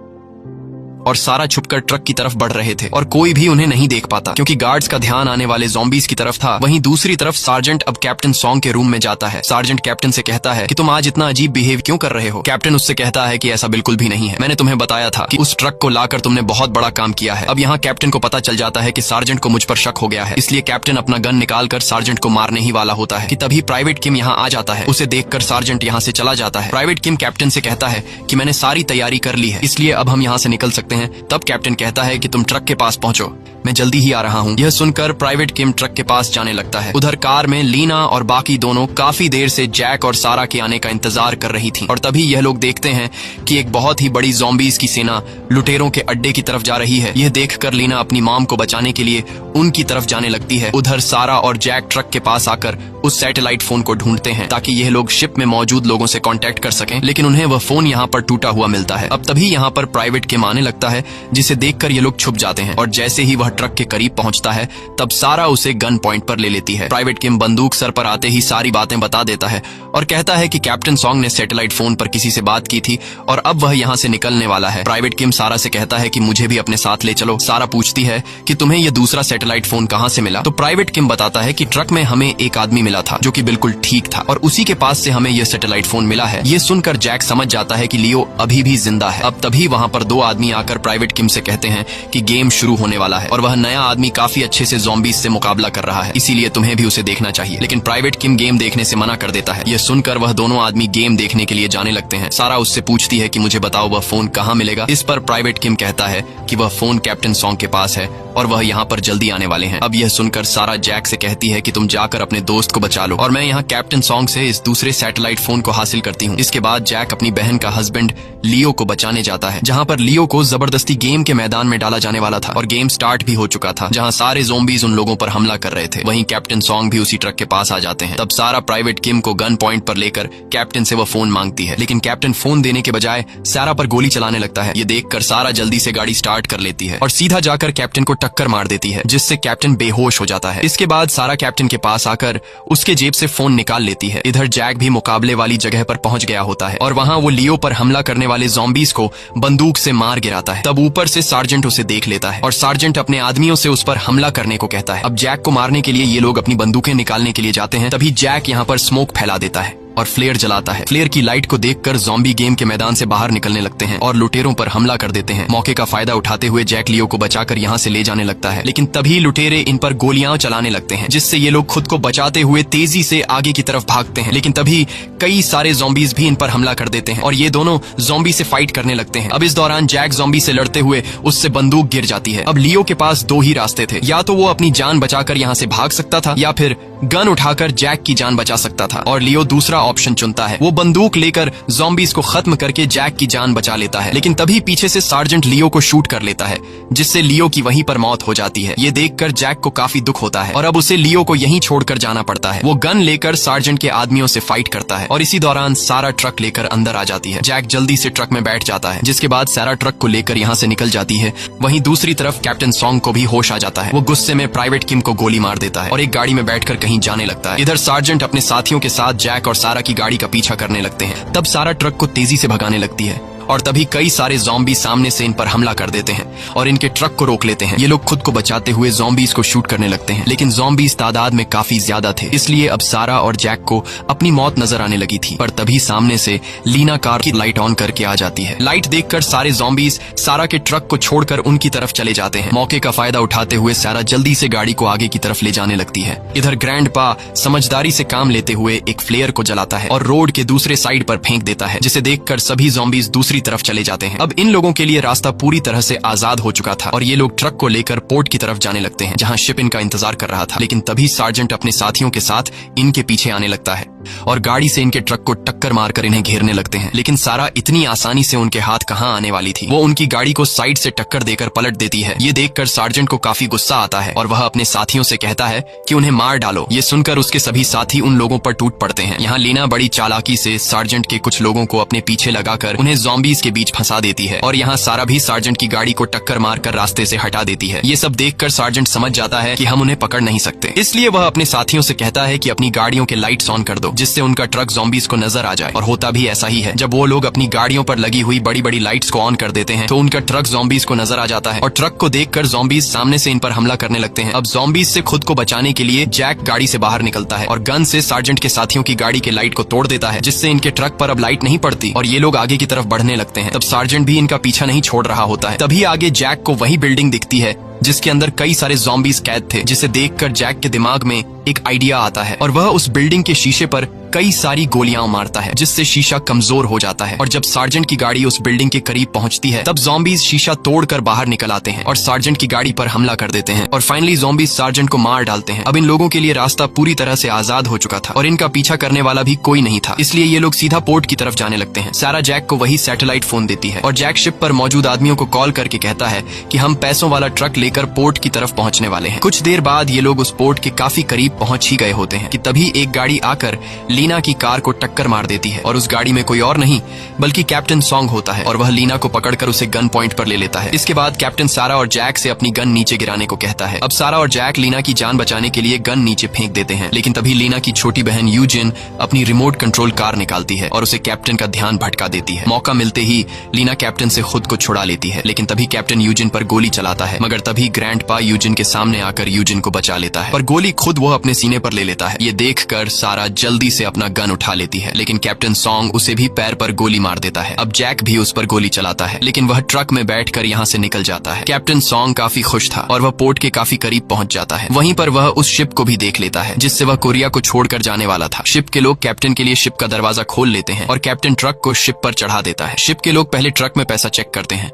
और सारा छुपकर ट्रक की तरफ बढ़ रहे थे और कोई भी उन्हें नहीं देख पाता क्योंकि गार्ड्स का ध्यान आने वाले ज़ॉम्बीज की तरफ था। वहीं दूसरी तरफ सार्जेंट अब कैप्टन सॉन्ग के रूम में जाता है। सार्जेंट कैप्टन से कहता है कि तुम आज इतना अजीब बिहेव क्यों कर रहे हो। कैप्टन उससे कहता है कि ऐसा बिल्कुल भी नहीं है, मैंने तुम्हें बताया था कि उस ट्रक को लाकर तुमने बहुत बड़ा काम किया है। अब यहाँ कैप्टन को पता चल जाता है कि सार्जेंट को मुझ पर शक हो गया है, इसलिए कैप्टन अपना गन निकालकर सार्जेंट को मारने ही वाला होता है कि तभी प्राइवेट किम यहाँ आ जाता है। उसे देखकर सार्जेंट यहाँ से चला जाता है। प्राइवेट किम कैप्टन से कहता है कि मैंने सारी तैयारी कर ली है, इसलिए अब हम यहाँ से निकल सकते हैं। तब कैप्टन कहता है कि तुम ट्रक के पास पहुंचो, मैं जल्दी ही आ रहा हूँ। यह सुनकर प्राइवेट किम ट्रक के पास जाने लगता है। उधर कार में लीना और बाकी दोनों काफी देर से जैक और सारा के आने का इंतजार कर रही थी और तभी यह लोग देखते हैं कि एक बहुत ही बड़ी ज़ॉम्बीज की सेना लुटेरों के अड्डे की तरफ जा रही है। यह देखकर लीना अपनी मॉम को बचाने के लिए उनकी तरफ जाने लगती है। उधर सारा और जैक ट्रक के पास आकर उस सैटेलाइट फोन को ढूंढते हैं ताकि यह लोग शिप में मौजूद लोगों से कांटेक्ट कर सकें, लेकिन उन्हें वह फोन यहाँ पर टूटा हुआ मिलता है। अब तभी यहाँ पर प्राइवेट किम आने लगता है, जिसे देखकर ये लोग छुप जाते हैं और जैसे ही वह ट्रक के करीब पहुंचता है तब सारा उसे गन पॉइंट पर ले लेती है। प्राइवेट किम बंदूक सर पर आते ही सारी बातें बता देता है और कहता है कि कैप्टन सॉन्ग ने सैटेलाइट फोन पर किसी से बात की थी और अब वह यहाँ से निकलने वाला है। प्राइवेट किम सारा से कहता है कि मुझे भी अपने साथ ले चलो। सारा पूछती है कि तुम्हें यह दूसरा सैटेलाइट फोन कहाँ से मिला, तो प्राइवेट किम बताता है कि ट्रक में हमें एक आदमी मिला था जो कि बिल्कुल ठीक था और उसी के पास से हमें यह सैटेलाइट फोन मिला है। ये सुनकर जैक समझ जाता है कि लियो अभी भी जिंदा है। अब तभी वहाँ पर दो आदमी आकर प्राइवेट किम से कहते हैं कि गेम शुरू होने वाला है और वह नया आदमी काफी अच्छे से ज़ॉम्बीज से मुकाबला कर रहा है, इसीलिए तुम्हें भी उसे देखना चाहिए। लेकिन प्राइवेट किम गेम देखने से मना कर देता है। यह सुनकर वह दोनों आदमी गेम देखने के लिए जाने लगते हैं। सारा उससे पूछती है कि मुझे बताओ वह फोन कहाँ मिलेगा। इस पर प्राइवेट किम कहता है कि वह फोन कैप्टन सॉन्ग के पास है और वह यहाँ पर जल्दी आने वाले हैं। अब यह सुनकर सारा जैक से कहती है कि तुम जाकर अपने दोस्त को बचा लो और मैं यहाँ कैप्टन सॉन्ग से इस दूसरे सैटेलाइट फोन को हासिल करती हूँ। इसके बाद जैक अपनी बहन का हस्बैंड लियो को बचाने जाता है, जहाँ पर लियो को जबरदस्ती गेम के मैदान में डाला जाने वाला था और गेम स्टार्ट भी हो चुका था, जहाँ सारे ज़ॉम्बीज उन लोगों पर हमला कर रहे थे। वहीं कैप्टन सॉन्ग भी उसी ट्रक के पास आ जाते हैं। तब सारा प्राइवेट किम को गन पॉइंट पर लेकर कैप्टन से वह फोन मांगती है, लेकिन कैप्टन फोन देने के बजाय सारा पर गोली चलाने लगता है। ये देखकर सारा जल्दी से गाड़ी स्टार्ट कर लेती है और सीधा जाकर कैप्टन को टक्कर मार देती है, जिससे कैप्टन बेहोश हो जाता है। इसके बाद सारा कैप्टन के पास आकर उसके जेब से फोन निकाल लेती है। इधर जैक भी मुकाबले वाली जगह पर पहुंच गया होता है और वहां वो लियो पर हमला करने वाले ज़ॉम्बीज को बंदूक से मार गिराता है। तब ऊपर से सार्जेंट उसे देख लेता है और सार्जेंट अपने आदमियों से उस पर हमला करने को कहता है। अब जैक को मारने के लिए ये लोग अपनी बंदूकें निकालने के लिए जाते हैं। तभी जैक यहाँ पर स्मोक फैला देता है और फ्लेयर जलाता है। फ्लेयर की लाइट को देखकर ज़ॉम्बी गेम के मैदान से बाहर निकलने लगते हैं और लुटेरों पर हमला कर देते हैं। मौके का फायदा उठाते हुए जैक लियो को बचाकर यहाँ से ले जाने लगता है, लेकिन तभी लुटेरे इन पर गोलियां चलाने लगते हैं, जिससे ये लोग खुद को बचाते हुए तेजी से आगे की तरफ भागते हैं। लेकिन तभी कई सारे ज़ॉम्बीज भी इन पर हमला कर देते हैं और ये दोनों ज़ॉम्बी से फाइट करने लगते हैं। अब इस दौरान जैक ज़ॉम्बी से लड़ते हुए उससे बंदूक गिर जाती है। अब लियो के पास दो ही रास्ते थे, या तो वो अपनी जान बचाकर यहाँ से भाग सकता था या फिर गन उठाकर जैक की जान बचा सकता था, और लियो दूसरा ऑप्शन चुनता है। वो बंदूक लेकर ज़ॉम्बीज को खत्म करके जैक की जान बचा लेता है, लेकिन तभी पीछे से सार्जेंट लियो को शूट कर लेता है, जिससे लियो की वहीं पर मौत हो जाती है। ये देखकर जैक को काफी दुख होता है और अब उसे लियो को यहीं छोड़कर जाना पड़ता है। वो गन लेकर सार्जेंट के आदमियों से फाइट करता है और इसी दौरान सारा ट्रक लेकर अंदर आ जाती है। जैक जल्दी से ट्रक में बैठ जाता है, जिसके बाद सारा ट्रक को लेकर यहाँ से निकल जाती है। वहीं दूसरी तरफ कैप्टन सॉन्ग को भी होश आ जाता है। वो गुस्से में प्राइवेट किम को गोली मार देता है और एक गाड़ी में बैठकर कहीं जाने लगता है। इधर सार्जेंट अपने साथियों के साथ जैक और सारा की गाड़ी का पीछा करने लगते हैं। तब सारा ट्रक को तेजी से भगाने लगती है और तभी कई सारे ज़ॉम्बी सामने से इन पर हमला कर देते हैं और इनके ट्रक को रोक लेते हैं। ये लोग खुद को बचाते हुए ज़ॉम्बीज को शूट करने लगते हैं, लेकिन ज़ॉम्बीज तादाद में काफी ज्यादा थे, इसलिए अब सारा और जैक को अपनी मौत नजर आने लगी थी। पर तभी सामने से लीना कार की लाइट ऑन करके आ जाती है। लाइट देखकर सारे ज़ॉम्बीज सारा के ट्रक को छोड़कर उनकी तरफ चले जाते हैं। मौके का फायदा उठाते हुए सारा जल्दी से गाड़ी को आगे की तरफ ले जाने लगती है। इधर ग्रैंडपा समझदारी से काम लेते हुए एक फ्लेयर को जलाता है और रोड के दूसरे साइड पर फेंक देता है, जिसे देखकर सभी ज़ॉम्बीज दूसरी तरफ चले जाते हैं। अब इन लोगों के लिए रास्ता पूरी तरह से आजाद हो चुका था और ये लोग ट्रक को लेकर पोर्ट की तरफ जाने लगते हैं, जहां शिप इनका इंतजार कर रहा था। लेकिन तभी सार्जेंट अपने साथियों के साथ इनके पीछे आने लगता है और गाड़ी से इनके ट्रक को टक्कर मारकर इन्हें घेरने लगते हैं। लेकिन सारा इतनी आसानी से उनके हाथ कहां आने वाली थी। वो उनकी गाड़ी को साइड से टक्कर देकर पलट देती है। ये देखकर सार्जेंट को काफी गुस्सा आता है और वह अपने साथियों से कहता है कि उन्हें मार डालो। ये सुनकर उसके सभी साथी उन लोगों पर टूट पड़ते हैं। यहाँ लीना बड़ी चालाकी से सार्जेंट के कुछ लोगों को अपने पीछे लगाकर उन्हें ज़ॉम्बी जॉम्बीज के बीच फंसा देती है और यहाँ सारा भी सार्जेंट की गाड़ी को टक्कर मारकर रास्ते से हटा देती है। ये सब देखकर सार्जेंट समझ जाता है कि हम उन्हें पकड़ नहीं सकते, इसलिए वह अपने साथियों से कहता है कि अपनी गाड़ियों के लाइट्स ऑन कर दो, जिससे उनका ट्रक जॉम्बीज को नजर आ जाए। और होता भी ऐसा ही है। जब वो लोग अपनी गाड़ियों पर लगी हुई बड़ी बड़ी लाइट्स को ऑन कर देते हैं तो उनका ट्रक जॉम्बीज को नजर आ जाता है और ट्रक को देखकर जॉम्बीज सामने से इन पर हमला करने लगते हैं। अब जॉम्बीज से खुद को बचाने के लिए जैक गाड़ी से बाहर निकलता है और गन से सार्जेंट के साथियों की गाड़ी के लाइट को तोड़ देता है, जिससे इनके ट्रक पर अब लाइट नहीं पड़ती और ये लोग आगे की तरफ बढ़ने लगते हैं। तब सार्जेंट भी इनका पीछा नहीं छोड़ रहा होता है। तभी आगे जैक को वही बिल्डिंग दिखती है जिसके अंदर कई सारे ज़ॉम्बीज कैद थे, जिसे देखकर जैक के दिमाग में एक आइडिया आता है और वह उस बिल्डिंग के शीशे पर कई सारी गोलियां मारता है, जिससे शीशा कमजोर हो जाता है। और जब सार्जेंट की गाड़ी उस बिल्डिंग के करीब पहुंचती है तब ज़ॉम्बीज शीशा तोड़कर बाहर निकल आते हैं और सार्जेंट की गाड़ी पर हमला कर देते हैं और फाइनली ज़ॉम्बीज सार्जेंट को मार डालते हैं। अब इन लोगों के लिए रास्ता पूरी तरह से आजाद हो चुका था और इनका पीछा करने वाला भी कोई नहीं था, इसलिए ये लोग सीधा पोर्ट की तरफ जाने लगते हैं। सारा जैक को वही सैटेलाइट फोन देती है और जैक शिप पर मौजूद आदमियों को कॉल करके कहता है कि हम पैसों वाला ट्रक लेकर पोर्ट की तरफ पहुंचने वाले हैं। कुछ देर बाद ये लोग उस पोर्ट के काफी करीब पहुंच ही गए होते हैं कि तभी एक गाड़ी आकर लीना की कार को टक्कर मार देती है और उस गाड़ी में कोई और नहीं बल्कि कैप्टन सॉन्ग होता है और वह लीना को पकड़कर उसे गन पॉइंट पर ले लेता है। इसके बाद कैप्टन सारा और जैक से अपनी गन नीचे गिराने को कहता है। अब सारा और जैक लीना की जान बचाने के लिए गन नीचे फेंक देते हैं, लेकिन तभी लीना की छोटी बहन यूजिन अपनी रिमोट कंट्रोल कार निकालती है और उसे कैप्टन का ध्यान भटका देती है। मौका मिलते ही लीना कैप्टन से खुद को छुड़ा लेती है, लेकिन तभी कैप्टन यूजिन पर गोली चलाता है, मगर तभी ग्रैंडपा यूजिन के सामने आकर यूजिन को बचा लेता है, पर गोली खुद वो अपने सीने पर ले लेता है। ये देखकर सारा जल्दी से अपना गन उठा लेती है, लेकिन कैप्टन सॉन्ग उसे भी पैर पर गोली मार देता है। अब जैक भी उस पर गोली चलाता है, लेकिन वह ट्रक में बैठकर यहाँ से निकल जाता है। कैप्टन सॉन्ग काफी खुश था और वह पोर्ट के काफी करीब पहुंच जाता है। वहीं पर वह उस शिप को भी देख लेता है जिससे वह कोरिया को छोड़कर जाने वाला था। शिप के लोग कैप्टन के लिए शिप का दरवाजा खोल लेते हैं और कैप्टन ट्रक को शिप पर चढ़ा देता है। शिप के लोग पहले ट्रक में पैसा चेक करते हैं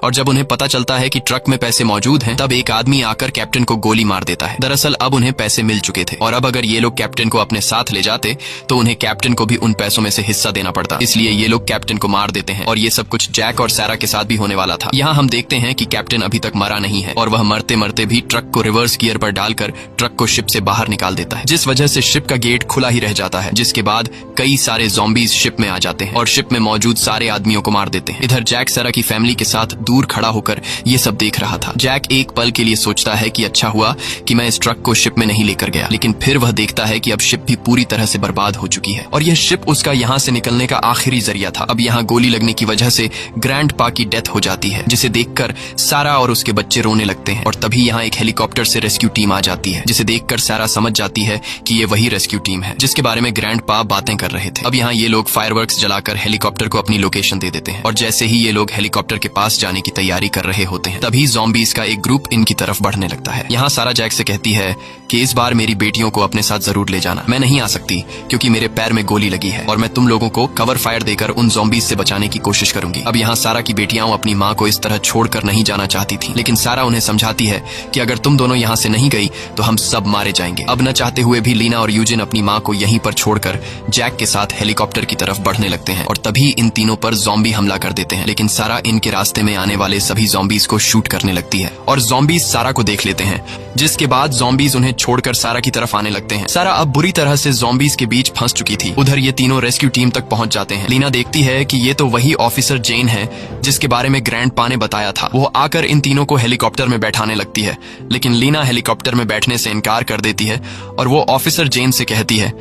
और जब उन्हें पता चलता है कि ट्रक में पैसे मौजूद हैं, तब एक आदमी आकर कैप्टन को गोली मार देता है। दरअसल अब उन्हें पैसे मिल चुके थे और अब अगर ये लोग कैप्टन को अपने साथ ले जाते तो उन्हें कैप्टन को भी उन पैसों में से हिस्सा देना पड़ता, इसलिए ये लोग कैप्टन को मार देते हैं। और ये सब कुछ जैक और सारा के साथ भी होने वाला था। यहाँ हम देखते हैं कि कैप्टन अभी तक मरा नहीं है और वह मरते मरते भी ट्रक को रिवर्स गियर पर डालकर ट्रक को शिप से बाहर निकाल देता है, जिस वजह से शिप का गेट खुला ही रह जाता है। जिसके बाद कई सारे ज़ॉम्बीज शिप में आ जाते हैं और शिप में मौजूद सारे आदमियों को मार देते हैं। इधर जैक सारा की फैमिली के साथ दूर खड़ा होकर ये सब देख रहा था। जैक एक पल के लिए सोचता है कि अच्छा हुआ कि मैं इस ट्रक को शिप में नहीं लेकर गया, लेकिन फिर वह देखता है कि अब शिप भी पूरी तरह से बर्बाद हो चुकी है और यह शिप उसका यहाँ से निकलने का आखिरी जरिया था। अब यहाँ गोली लगने की वजह से ग्रैंडपा की डेथ हो जाती है, जिसे देखकर सारा और उसके बच्चे रोने लगते हैं और तभी यहाँ एक हेलीकॉप्टर से रेस्क्यू टीम आ जाती है, जिसे देखकर सारा समझ जाती है कि ये वही रेस्क्यू टीम है जिसके बारे में ग्रैंडपा बातें कर रहे थे। अब यहाँ ये लोग फायरवर्क्स जलाकर हेलीकॉप्टर को अपनी लोकेशन दे देते हैं और जैसे ही ये लोग हेलीकॉप्टर के पास जाने की तैयारी कर रहे होते हैं तभी ज़ॉम्बीज का एक ग्रुप इनकी तरफ बढ़ने लगता है। यहाँ सारा जैक से कहती है कि इस बार मेरी बेटियों को अपने साथ जरूर ले जाना। मैं नहीं आ सकती क्योंकि मेरे पैर में गोली लगी है और मैं तुम लोगों को कवर फायर देकर उन ज़ॉम्बीज से बचाने की कोशिश करूंगी। अब यहाँ सारा की बेटियां अपनी माँ को इस तरह छोड़कर नहीं जाना चाहती थी, लेकिन सारा उन्हें समझाती है कि अगर तुम दोनों यहाँ से नहीं गई तो हम सब मारे जाएंगे। अब न चाहते हुए भी लीना और यूजिन अपनी माँ को यहीं पर छोड़कर जैक के साथ हेलीकॉप्टर की तरफ बढ़ने लगते हैं और तभी इन तीनों पर ज़ॉम्बी हमला कर देते हैं, लेकिन सारा इनके रास्ते में आने वाले सभी ज़ॉम्बीज को शूट करने लगती है और ज़ॉम्बीज सारा को देख लेते हैं, जिसके बाद ज़ॉम्बीज उन्हें छोड़कर सारा की तरफ आने लगते हैं। सारा अब बुरी तरह से ज़ॉम्बीज के बीच फंस चुकी थी। उधर ये तीनों रेस्क्यू टीम तक पहुंच जाते हैं। लीना देखती है कि ये तो वही ऑफिसर जेन है जिसके बारे में ग्रैंडपा ने बताया था। वो आकर इन तीनों को हेलीकॉप्टर में बैठाने लगती है, लेकिन लीना हेलीकॉप्टर में बैठने से इनकार कर देती है और वो ऑफिसर जेन से कहती है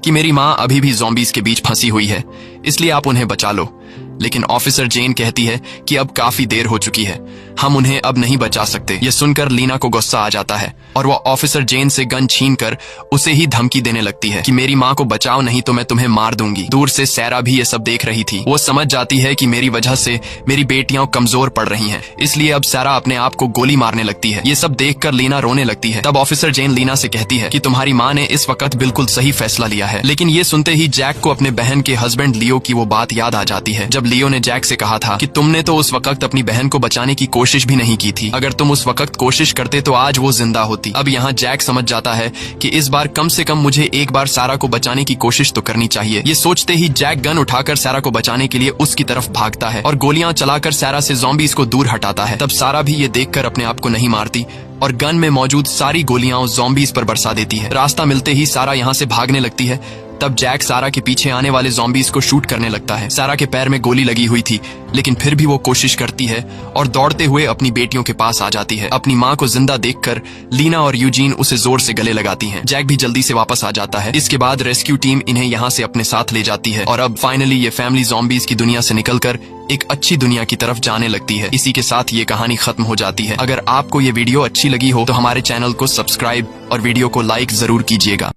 कि मेरी माँ अभी भी ज़ॉम्बीज के बीच फंसी हुई है, इसलिए आप उन्हें बचा लो। लेकिन ऑफिसर जेन कहती है कि अब काफी देर हो चुकी है, हम उन्हें अब नहीं बचा सकते। ये सुनकर लीना को गुस्सा आ जाता है और वो ऑफिसर जेन से गन छीनकर उसे ही धमकी देने लगती है कि मेरी माँ को बचाओ नहीं तो मैं तुम्हें मार दूंगी। दूर से सैरा भी ये सब देख रही थी। वो समझ जाती है कि मेरी वजह से मेरी बेटियां कमजोर पड़ रही हैं, इसलिए अब सैरा अपने आप को गोली मारने लगती है। ये सब देखकर लीना रोने लगती है। तब ऑफिसर जेन लीना से कहती है कि तुम्हारी माँ ने इस वक्त बिल्कुल सही फैसला लिया है। लेकिन ये सुनते ही जैक को अपने बहन के हस्बैंड लियो की वो बात याद आ जाती है जब लियो ने जैक से कहा था कि तुमने तो उस वक्त अपनी बहन को बचाने की कोशिश भी नहीं की थी। अगर तुम उस वक्त कोशिश करते तो आज वो जिंदा होती। अब यहाँ जैक समझ जाता है कि इस बार कम से कम मुझे एक बार सारा को बचाने की कोशिश तो करनी चाहिए। ये सोचते ही जैक गन उठाकर सारा को बचाने के लिए उसकी तरफ भागता है और गोलियां चलाकर सारा से ज़ॉम्बीज को दूर हटाता है। तब सारा भी ये देखकर अपने आप को नहीं मारती और गन में मौजूद सारी गोलियां उस ज़ॉम्बीज पर बरसा देती है। रास्ता मिलते ही सारा यहाँ से भागने लगती है। तब जैक सारा के पीछे आने वाले ज़ॉम्बीज को शूट करने लगता है। सारा के पैर में गोली लगी हुई थी, लेकिन फिर भी वो कोशिश करती है और दौड़ते हुए अपनी बेटियों के पास आ जाती है। अपनी माँ को जिंदा देखकर लीना और यूजीन उसे जोर से गले लगाती हैं। जैक भी जल्दी से वापस आ जाता है। इसके बाद रेस्क्यू टीम इन्हें यहाँ से अपने साथ ले जाती है और अब फाइनली ये फैमिली ज़ॉम्बीज की दुनिया से निकलकर एक अच्छी दुनिया की तरफ जाने लगती है। इसी के साथ ये कहानी खत्म हो जाती है। अगर आपको ये वीडियो अच्छी लगी हो तो हमारे चैनल को सब्सक्राइब और वीडियो को लाइक जरूर कीजिएगा।